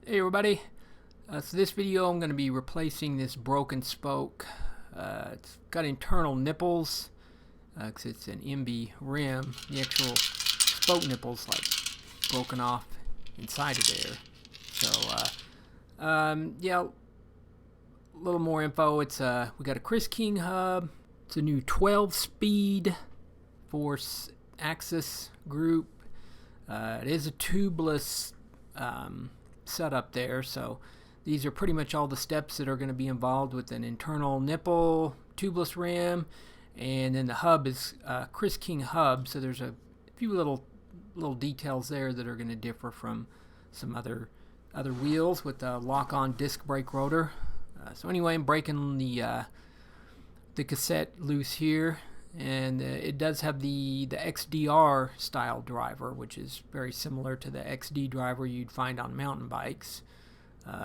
Hey everybody, so this video I'm going to be replacing this broken spoke. It's got internal nipples because it's an MB rim. The actual spoke nipples like broken off inside of there. So yeah, a little more info. It's we got a Chris King hub. It's a new 12-speed 4-axis group. It is a tubeless setup there, so these are pretty much all the steps that are going to be involved with an internal nipple, tubeless rim, and then the hub is Chris King hub. So there's a few little details there that are going to differ from some other wheels with the lock-on disc brake rotor. So anyway, I'm breaking the cassette loose here, and it does have the XDR style driver, which is very similar to the XD driver you'd find on mountain bikes.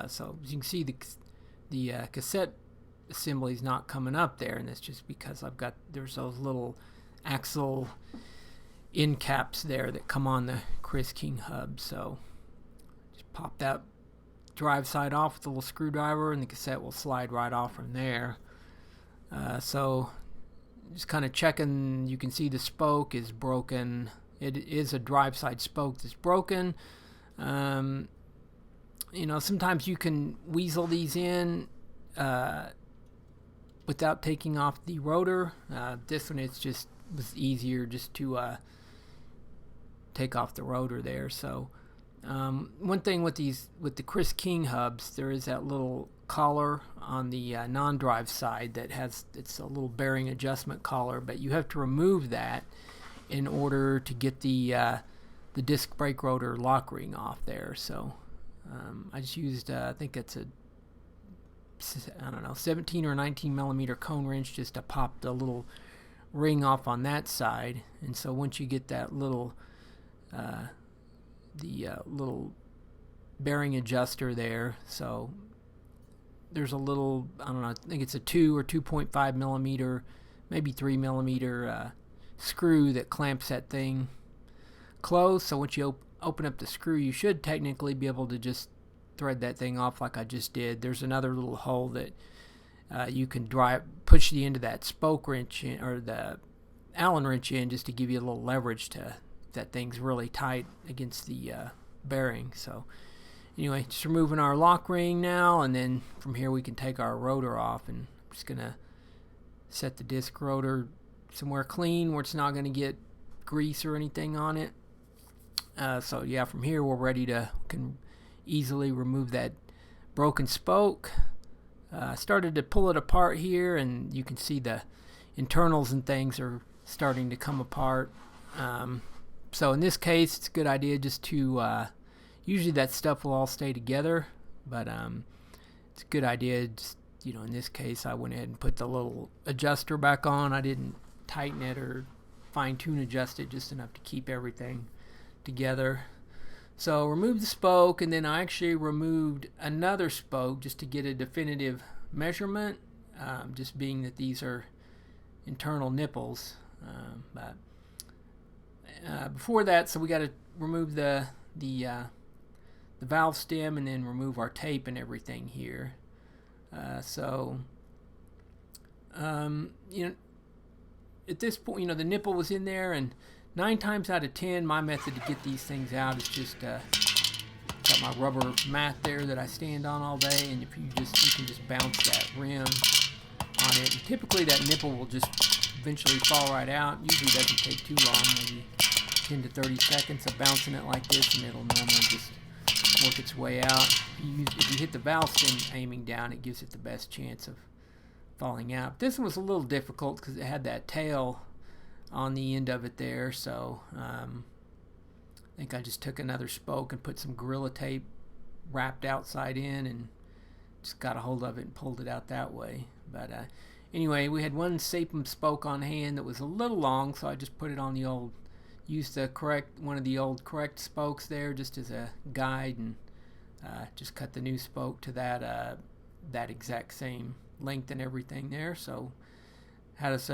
So as you can see, the cassette assembly is not coming up there, and that's just because there's those little axle end caps there that come on the Chris King hub. So just pop that drive side off with a little screwdriver, and the cassette will slide right off from there. So just kind of checking, you can see the spoke is broken. It is a drive side spoke that's broken. You know, sometimes you can weasel these in without taking off the rotor. This one was easier just to take off the rotor there. So one thing with the Chris King hubs, there is that little collar on the non-drive side it's a little bearing adjustment collar, but you have to remove that in order to get the disc brake rotor lock ring off there. So I just used I think it's a 17 or 19 millimeter cone wrench just to pop the little ring off on that side. And so once you get that little little bearing adjuster there, so there's a little, I don't know, I think it's a 2 or 2.5 millimeter, maybe 3 millimeter screw that clamps that thing closed. So once you open up the screw, you should technically be able to just thread that thing off like I just did. There's another little hole that you can push the end of that spoke wrench in, or the Allen wrench in, just to give you a little leverage to that thing's really tight against the bearing. So anyway, just removing our lock ring now, and then from here we can take our rotor off, and I'm just gonna set the disc rotor somewhere clean where it's not going to get grease or anything on it. So yeah, from here we're ready can easily remove that broken spoke. Started to pull it apart here, and you can see the internals and things are starting to come apart. So in this case, it's a good idea just to usually that stuff will all stay together, but it's a good idea just, in this case I went ahead and put the little adjuster back on. I didn't tighten it or fine-tune adjust it, just enough to keep everything together. So remove the spoke, and then I actually removed another spoke just to get a definitive measurement, just being that these are internal nipples. But before that, so we got to remove the valve stem, and then remove our tape and everything here. At this point, the nipple was in there, and 9 times out of 10, my method to get these things out is just got my rubber mat there that I stand on all day, and if you can just bounce that rim on it. And typically that nipple will just eventually fall right out. Usually doesn't take too long, maybe 10 to 30 seconds of bouncing it like this, and it'll normally just work its way out. If you hit the valve stem aiming down, it gives it the best chance of falling out. This one was a little difficult because it had that tail on the end of it there, so I think I just took another spoke and put some Gorilla Tape wrapped outside in, and just got a hold of it and pulled it out that way. But anyway, we had one Sapum spoke on hand that was a little long, so I just put it on used one of the old correct spokes there just as a guide, and just cut the new spoke to that exact same length and everything there. So had us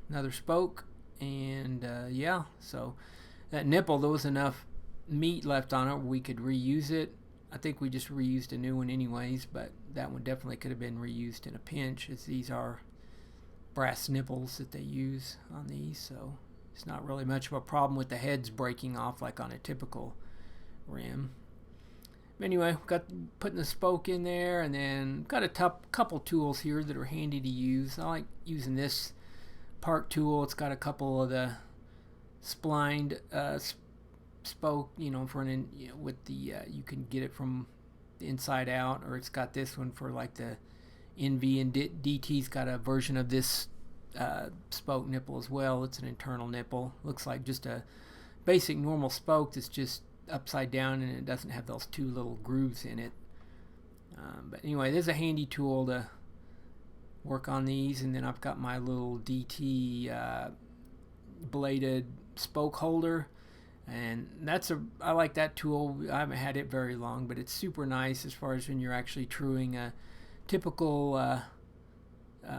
another spoke, and yeah, so that nipple, there was enough meat left on it where we could reuse it. I think we just reused a new one anyways, but that one definitely could have been reused in a pinch, as these are brass nipples that they use on these, so it's not really much of a problem with the heads breaking off like on a typical rim. Anyway, got putting the spoke in there, and then got a couple tools here that are handy to use. I like using this part tool. It's got a couple of the splined spoke, for an with the you can get it from the inside out, or it's got this one for like the NV, and DT's got a version of this spoke nipple as well. It's an internal nipple. Looks like just a basic normal spoke that's just upside down, and it doesn't have those two little grooves in it. But anyway, there's a handy tool to work on these. And then I've got my little DT bladed spoke holder, and I like that tool. I haven't had it very long, but it's super nice as far as when you're actually truing a typical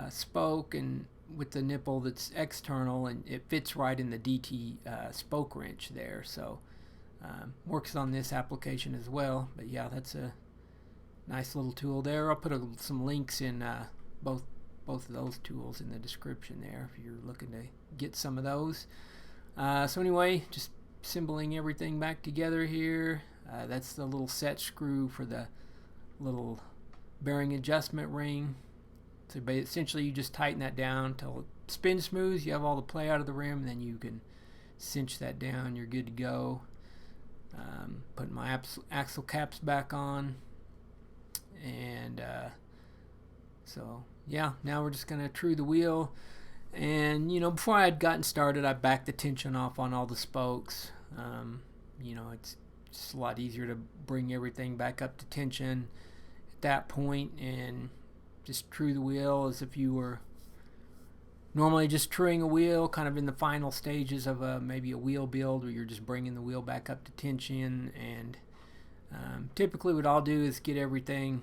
spoke, and with the nipple that's external, and it fits right in the DT spoke wrench there. So works on this application as well. But yeah, that's a nice little tool there. I'll put some links in both of those tools in the description there if you're looking to get some of those. So anyway, just assembling everything back together here. That's the little set screw for the little bearing adjustment ring. So essentially you just tighten that down until it spins smooth. You have all the play out of the rim, and then you can cinch that down. You're good to go. Putting my axle caps back on, and so yeah, now we're just gonna true the wheel. And before I had gotten started, I backed the tension off on all the spokes. It's just a lot easier to bring everything back up to tension at that point, and just true the wheel as if you were normally just truing a wheel, kind of in the final stages of maybe a wheel build, where you're just bringing the wheel back up to tension. And typically what I'll do is get everything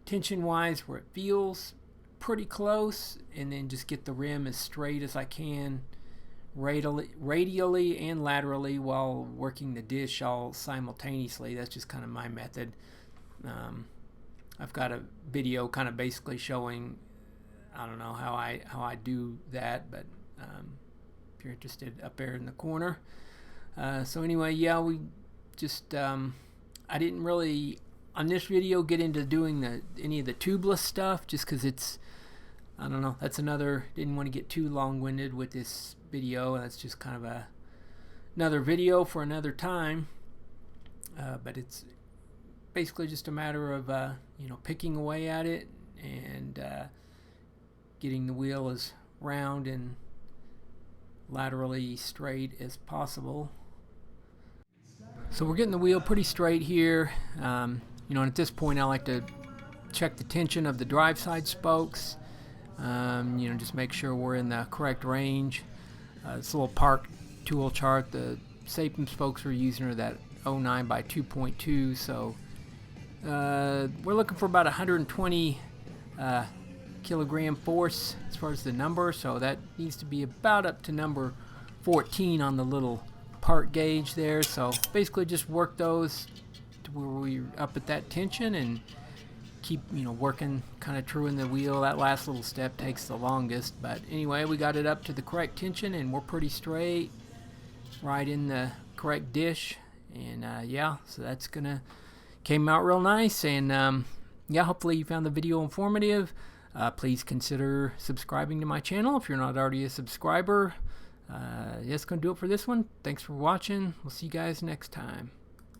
tension wise where it feels pretty close, and then just get the rim as straight as I can radially and laterally while working the dish all simultaneously. That's just kind of my method. I've got a video kind of basically showing, I don't know how I do that, but if you're interested, up there in the corner. So anyway, yeah, we just I didn't really on this video get into doing any of the tubeless stuff, just because it's, I don't know, that's didn't want to get too long-winded with this video. That's just kind of another video for another time. But it's basically just a matter of picking away at it, and getting the wheel as round and laterally straight as possible. So we're getting the wheel pretty straight here. And at this point I like to check the tension of the drive side spokes. Just make sure we're in the correct range. This little park tool chart, the Sapem spokes we're using are that 09 by 2.2, so we're looking for about 120 kilogram force as far as the number, so that needs to be about up to number 14 on the little part gauge there. So basically just work those to where we're up at that tension, and keep working, kind of truing the wheel. That last little step takes the longest, but anyway, we got it up to the correct tension, and we're pretty straight right in the correct dish. And yeah, so that's came out real nice. And yeah, hopefully you found the video informative. Please consider subscribing to my channel if you're not already a subscriber. That's going to do it for this one. Thanks for watching. We'll see you guys next time.